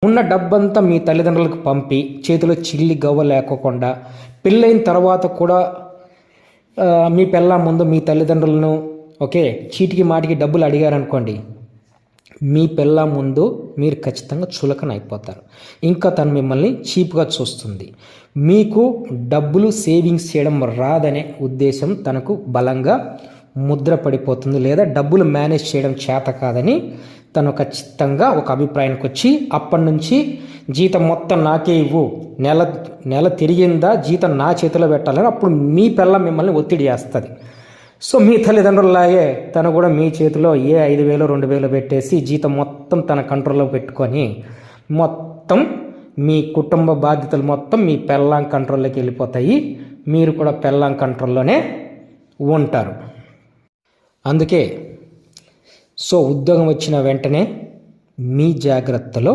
ఉన్న డబ్బంతా మీ తల్లిదండ్రులకు పంపి చేతిలో చిల్లి గవ్వ లేకోకుండా పెళ్ళైన తర్వాత కూడా మీ పెళ్ళాం ముందు మీ తల్లిదండ్రులను ఓకే చీటికి మాటికి డబ్బులు అడిగారనుకోండి, మీ పెళ్ళాం ముందు మీరు ఖచ్చితంగా చులకన అయిపోతారు. ఇంకా తను మిమ్మల్ని చీప్గా చూస్తుంది. మీకు డబ్బులు సేవింగ్స్ చేయడం రాదనే ఉద్దేశం తనకు బలంగా ముద్ర పడిపోతుంది, లేదా డబ్బులు మేనేజ్ చేయడం చేత కాదని తను ఖచ్చితంగా ఒక అభిప్రాయానికి వచ్చి అప్పటి నుంచి జీతం మొత్తం నాకే ఇవ్వు, నెల తిరిగిందా జీతం నా చేతిలో పెట్టాలని అప్పుడు మీ పిల్ల మిమ్మల్ని ఒత్తిడి చేస్తుంది. సో మీ తల్లిదండ్రులలాగే తను కూడా మీ చేతిలో 5,000 2,000 పెట్టేసి జీతం మొత్తం తన కంట్రోల్లో పెట్టుకొని మొత్తం మీ కుటుంబ బాధ్యతలు మొత్తం మీ పెళ్ళాం కంట్రోల్లోకి వెళ్ళిపోతాయి. మీరు కూడా పెళ్ళాం కంట్రోల్లోనే ఉంటారు. అందుకే సో ఉద్యోగం వచ్చిన వెంటనే మీ జాగ్రత్తలో